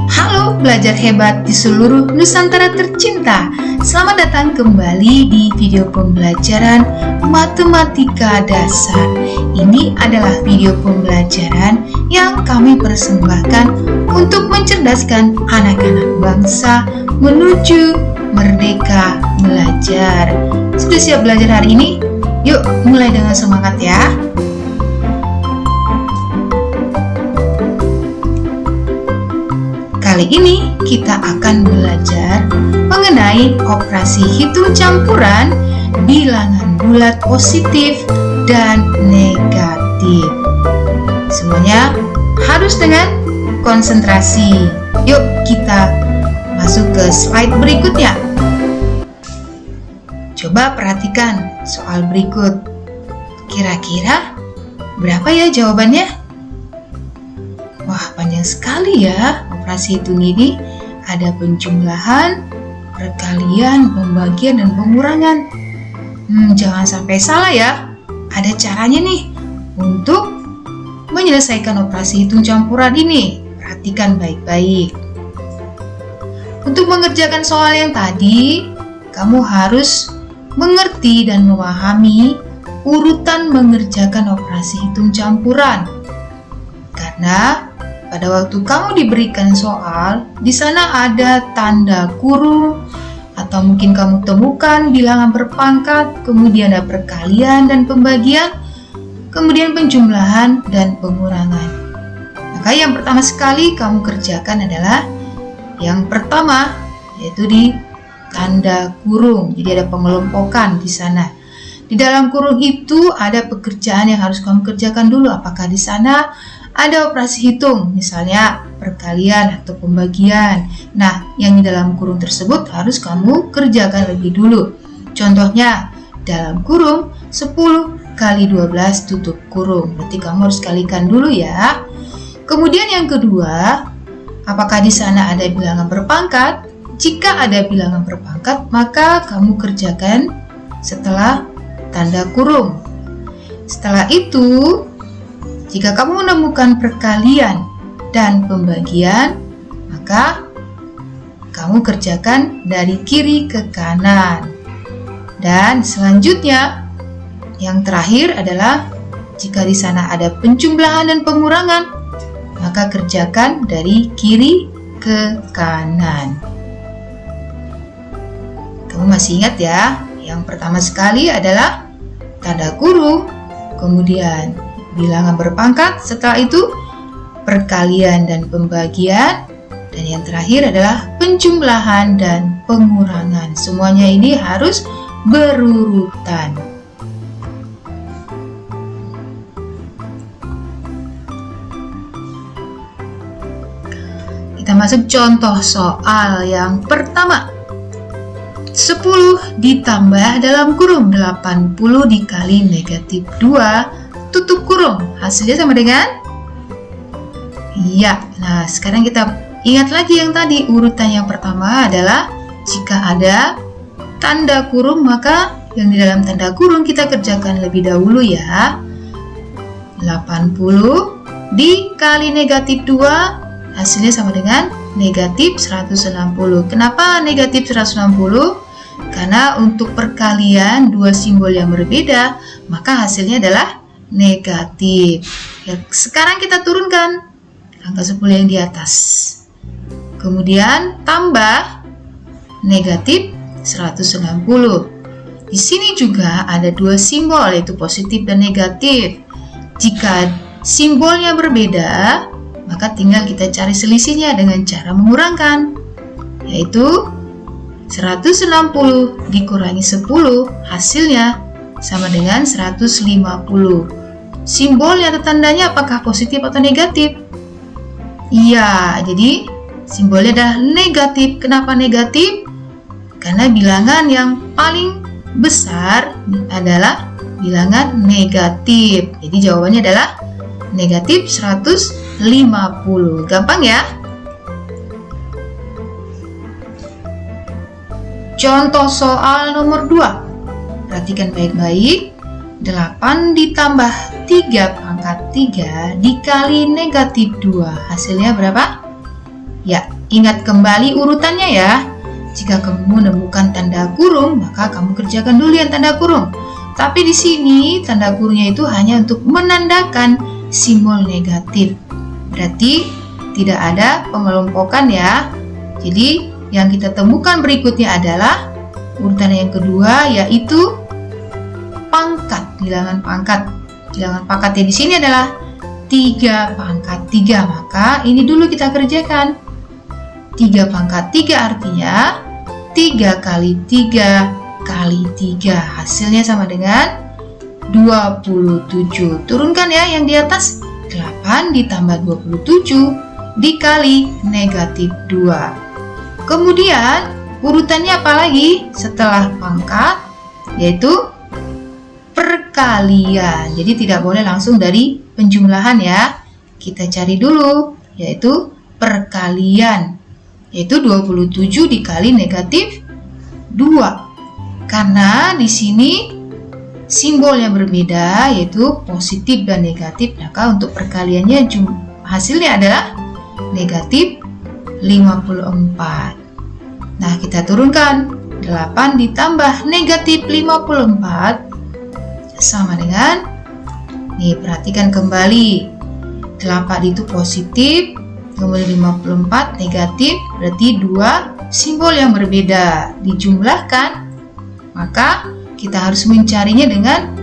Halo belajar hebat di seluruh Nusantara tercinta. Selamat datang kembali di video pembelajaran Matematika Dasar. Ini adalah video pembelajaran yang kami persembahkan untuk mencerdaskan anak-anak bangsa menuju merdeka belajar. Sudah siap belajar hari ini? Yuk mulai dengan semangat ya. Kali ini kita akan belajar mengenai operasi hitung campuran bilangan bulat positif dan negatif. Semuanya harus dengan konsentrasi. Yuk kita masuk ke slide berikutnya. Coba perhatikan soal berikut. Kira-kira berapa ya jawabannya? Wah, panjang sekali ya. Operasi hitung ini ada penjumlahan, perkalian, pembagian, dan pengurangan. Jangan sampai salah ya. Ada caranya nih untuk menyelesaikan operasi hitung campuran ini. Perhatikan baik-baik. Untuk mengerjakan soal yang tadi, kamu harus mengerti dan memahami urutan mengerjakan operasi hitung campuran. Karena pada waktu kamu diberikan soal, di sana ada tanda kurung, atau mungkin kamu temukan bilangan berpangkat, kemudian ada perkalian dan pembagian, kemudian penjumlahan dan pengurangan. Maka yang pertama sekali kamu kerjakan adalah yang pertama, yaitu di tanda kurung. Jadi ada pengelompokan di sana. Di dalam kurung itu ada pekerjaan yang harus kamu kerjakan dulu. Apakah di sana ada operasi hitung, misalnya perkalian atau pembagian. Nah, yang di dalam kurung tersebut harus kamu kerjakan lebih dulu. Contohnya, dalam kurung 10 kali 12 tutup kurung. Berarti kamu harus kalikan dulu ya. Kemudian yang kedua, apakah di sana ada bilangan berpangkat? Jika ada bilangan berpangkat, maka kamu kerjakan setelah tanda kurung. Setelah itu, jika kamu menemukan perkalian dan pembagian, maka kamu kerjakan dari kiri ke kanan. Dan selanjutnya, yang terakhir adalah jika di sana ada penjumlahan dan pengurangan, maka kerjakan dari kiri ke kanan. Kamu masih ingat ya? Yang pertama sekali adalah tanda kurung, kemudian bilangan berpangkat, setelah itu perkalian dan pembagian, dan yang terakhir adalah penjumlahan dan pengurangan. Semuanya ini harus berurutan. Kita masuk contoh soal yang pertama. 10 ditambah dalam kurung 80 dikali negatif 2 tutup kurung. Hasilnya sama dengan? Iya. Nah, sekarang kita ingat lagi yang tadi. Urutan yang pertama adalah jika ada tanda kurung, maka yang di dalam tanda kurung kita kerjakan lebih dahulu ya. 80 dikali negatif 2 hasilnya sama dengan negatif 160. Kenapa negatif 160? Karena untuk perkalian dua simbol yang berbeda, maka hasilnya adalah negatif. Ya, sekarang kita turunkan angka 10 yang di atas. Kemudian tambah negatif 160. Di sini juga ada dua simbol, yaitu positif dan negatif. Jika simbolnya berbeda, maka tinggal kita cari selisihnya dengan cara mengurangkan, yaitu 160 dikurangi 10 hasilnya sama dengan 150. Simbolnya atau tandanya apakah positif atau negatif? Iya, jadi simbolnya adalah negatif. Kenapa negatif? Karena bilangan yang paling besar adalah bilangan negatif. Jadi jawabannya adalah negatif 150. Gampang ya? Contoh soal nomor 2. Perhatikan baik-baik. 8 ditambah 3 pangkat 3 dikali negatif 2. Hasilnya berapa? Ya, ingat kembali urutannya ya. Jika kamu menemukan tanda kurung, maka kamu kerjakan dulu yang tanda kurung. Tapi di sini tanda kurungnya itu hanya untuk menandakan simbol negatif. Berarti tidak ada pengelompokan ya. Jadi yang kita temukan berikutnya adalah urutan yang kedua, yaitu pangkat, bilangan pangkat. Bilangan pangkatnya di sini adalah 3 pangkat 3. Maka ini dulu kita kerjakan. 3 pangkat 3 artinya 3 kali 3 kali 3. Hasilnya sama dengan 27. Turunkan ya yang di atas. 8 ditambah 27 dikali negatif 2. Kemudian urutannya apa lagi setelah pangkat? Yaitu perkalian. Jadi tidak boleh langsung dari penjumlahan ya. Kita cari dulu yaitu perkalian. Yaitu 27 dikali negatif 2. Karena di sini simbolnya berbeda yaitu positif dan negatif, maka untuk perkaliannya hasilnya adalah negatif 54. Nah, kita turunkan 8 ditambah negatif 54 sama dengan, nih perhatikan kembali, 8 itu positif, kemudian 54 negatif, berarti 2 simbol yang berbeda dijumlahkan. Maka kita harus mencarinya dengan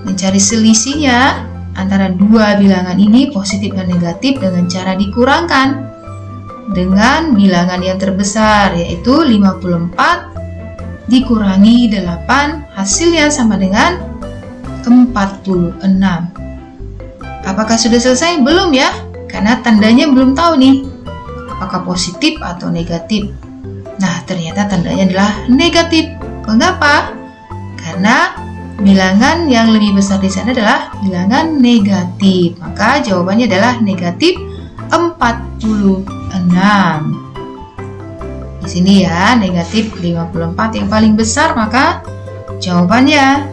mencari selisihnya antara dua bilangan ini, positif dan negatif, dengan cara dikurangkan dengan bilangan yang terbesar, yaitu 54 dikurangi 8, hasilnya sama dengan 46. Apakah sudah selesai? Belum ya, karena tandanya belum tahu nih apakah positif atau negatif. Nah, ternyata tandanya adalah negatif. Mengapa? Karena bilangan yang lebih besar di sana adalah bilangan negatif. Maka jawabannya adalah negatif 46. Di sini ya, negatif 54 yang paling besar, maka jawabannya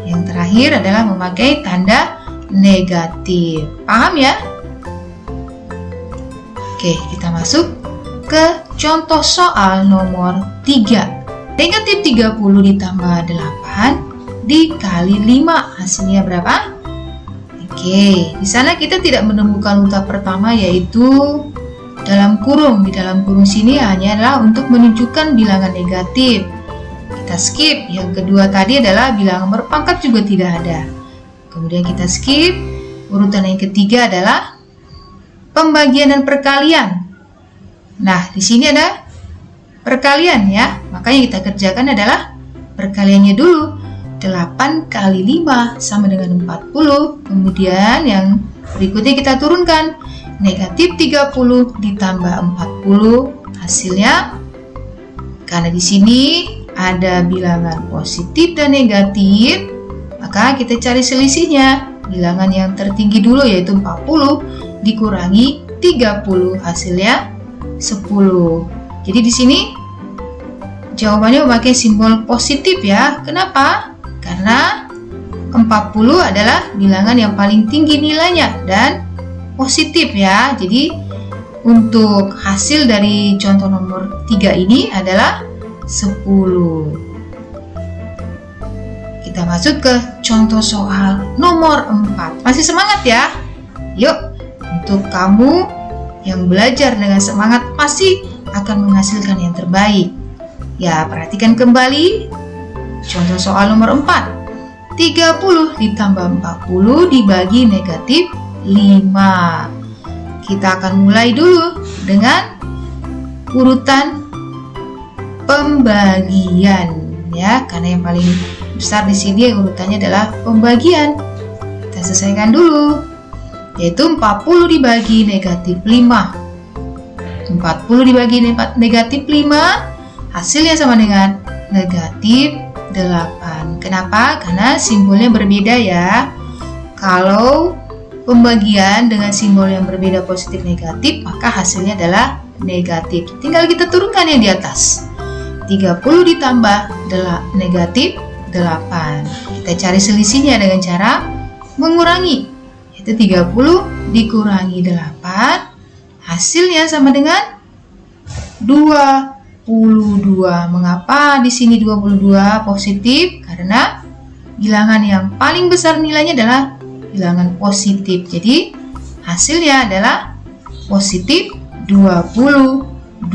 yang terakhir adalah memakai tanda negatif. Paham ya? Oke, kita masuk ke contoh soal nomor 3. Negatif 30 ditambah 8 dikali 5, hasilnya berapa? Oke, di sana kita tidak menemukan urutan pertama, yaitu dalam kurung. Di dalam kurung sini hanya adalah untuk menunjukkan bilangan negatif. Kita skip. Yang kedua tadi adalah bilangan berpangkat juga tidak ada. Kemudian kita skip. Urutan yang ketiga adalah pembagian dan perkalian. Nah, di sini ada perkalian ya. Makanya kita kerjakan adalah perkaliannya dulu. 8 kali 5 sama dengan 40. Kemudian yang berikutnya kita turunkan. Negatif 30 ditambah 40. Hasilnya, karena di sini ada bilangan positif dan negatif, maka kita cari selisihnya. Bilangan yang tertinggi dulu yaitu 40 dikurangi 30, hasilnya 10. Jadi di sini jawabannya memakai simbol positif ya. Kenapa? Karena 40 adalah bilangan yang paling tinggi nilainya dan positif ya. Jadi untuk hasil dari contoh nomor 3 ini adalah 10. Kita masuk ke contoh soal nomor 4. Masih semangat ya? Yuk, untuk kamu yang belajar dengan semangat pasti akan menghasilkan yang terbaik. Ya, perhatikan kembali contoh soal nomor 4. 30 ditambah 40 dibagi negatif 5. Kita akan mulai dulu dengan urutan pembagian ya, karena yang paling besar di sini urutannya adalah pembagian. Kita selesaikan dulu, yaitu 40 dibagi negatif 5. 40 dibagi negatif 5, hasilnya sama dengan negatif 8. Kenapa? Karena simbolnya berbeda ya. Kalau pembagian dengan simbol yang berbeda positif negatif, maka hasilnya adalah negatif. Tinggal kita turunkan yang di atas. 30 ditambah negatif 8. Kita cari selisihnya dengan cara mengurangi, yaitu 30 dikurangi 8, hasilnya sama dengan 22. Mengapa di sini 22 positif? Karena bilangan yang paling besar nilainya adalah bilangan positif. Jadi hasilnya adalah positif 22.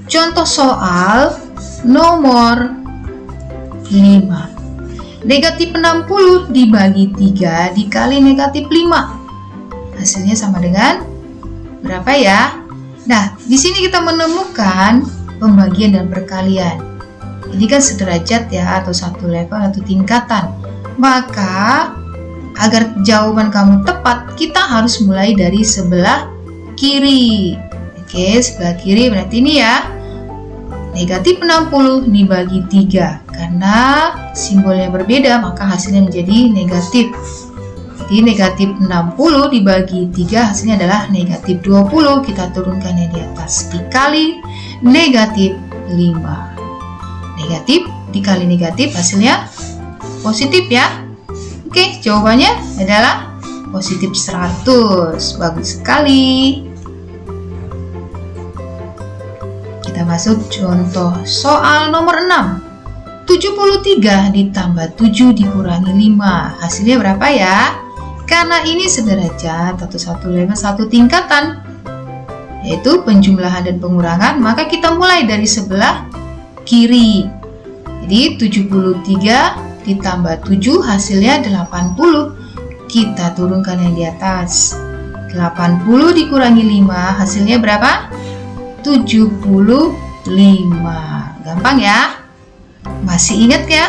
Contoh soal nomor 5. Negatif 60 dibagi 3 dikali negatif 5. Hasilnya sama dengan berapa ya? Nah, di sini kita menemukan pembagian dan perkalian. Ini kan sederajat ya, atau satu level atau tingkatan. Maka agar jawaban kamu tepat, kita harus mulai dari sebelah kiri. Oke, sebelah kiri berarti ini ya. Negatif 60 dibagi 3. Karena simbolnya berbeda, maka hasilnya menjadi negatif. Jadi negatif 60 dibagi 3 hasilnya adalah negatif 20. Kita turunkan yang di atas dikali negatif 5. Negatif dikali negatif hasilnya positif ya. Oke, jawabannya adalah positif 100. Bagus sekali. Kita masuk contoh soal nomor 6. 73 ditambah 7 dikurangi 5. Hasilnya berapa ya? Karena ini sederajat atau satu level satu tingkatan, yaitu penjumlahan dan pengurangan, maka kita mulai dari sebelah kiri. Jadi 73 ditambah 7 hasilnya 80. Kita turunkan yang di atas. 80 dikurangi 5 hasilnya berapa? 75. Gampang ya? Masih ingat ya?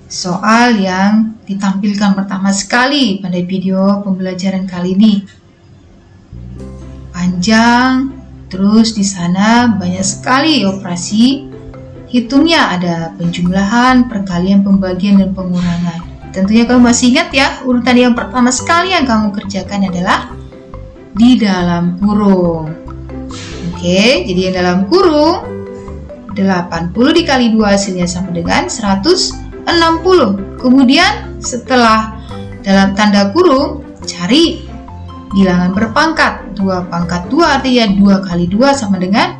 Soal yang ditampilkan pertama sekali pada video pembelajaran kali ini. Panjang, terus di sana banyak sekali operasi hitungnya, ada penjumlahan, perkalian, pembagian, dan pengurangan. Tentunya kamu masih ingat ya, urutan yang pertama sekali yang kamu kerjakan adalah di dalam kurung. Oke, jadi yang dalam kurung 80 dikali 2 hasilnya sama dengan 160. Kemudian setelah dalam tanda kurung, cari bilangan berpangkat. 2 pangkat 2 artinya 2 kali 2 sama dengan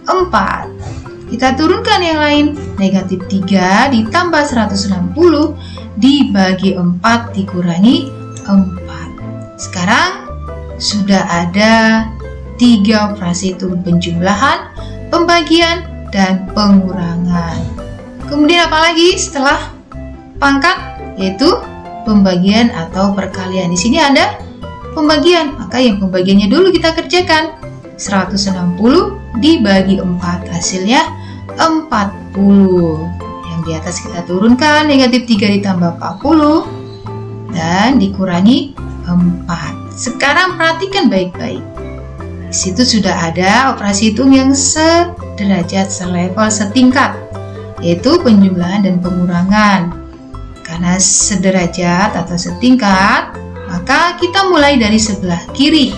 4. Kita turunkan yang lain. Negatif 3 ditambah 160 dibagi 4 dikurangi 4. Sekarang sudah ada 3 operasi hitung penjumlahan, pembagian, dan pengurangan. Kemudian apa lagi setelah pangkat? Yaitu pembagian atau perkalian. Di sini ada pembagian, maka yang pembagiannya dulu kita kerjakan. 160 dibagi 4 hasilnya 40. Yang di atas kita turunkan, negatif 3 ditambah 40 dan dikurangi 4. Sekarang perhatikan baik-baik. Di situ sudah ada operasi hitung yang sederajat, selevel, setingkat, yaitu penjumlahan dan pengurangan. Karena sederajat atau setingkat, maka kita mulai dari sebelah kiri,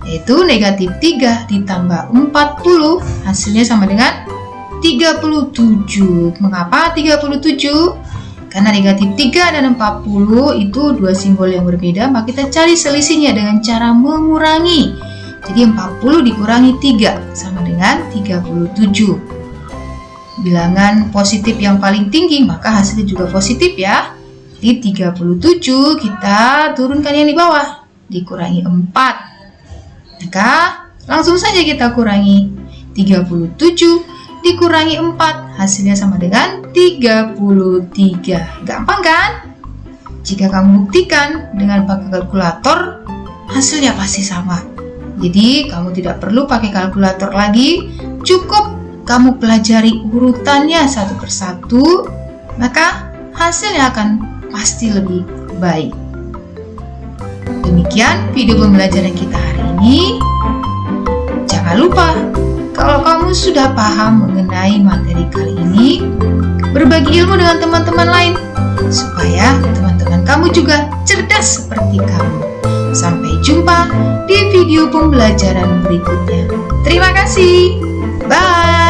yaitu negatif 3 ditambah 40, hasilnya sama dengan 37. Mengapa 37? Karena negatif 3 dan 40 itu dua simbol yang berbeda, maka kita cari selisihnya dengan cara mengurangi. Jadi 40 dikurangi 3 sama dengan 37. Bilangan positif yang paling tinggi, maka hasilnya juga positif ya. Jadi 37 kita turunkan yang di bawah, dikurangi 4. Maka langsung saja kita kurangi. 37 dikurangi 4, hasilnya sama dengan 33. Gampang kan? Jika kamu buktikan dengan pakai kalkulator, hasilnya pasti sama. Jadi kamu tidak perlu pakai kalkulator lagi, cukup kamu pelajari urutannya satu persatu, maka hasilnya akan pasti lebih baik. Demikian video pembelajaran kita hari ini. Jangan lupa, kalau kamu sudah paham mengenai materi kali ini, berbagi ilmu dengan teman-teman lain, supaya teman-teman kamu juga cerdas seperti kamu. Sampai jumpa di video pembelajaran berikutnya. Terima kasih. Bye!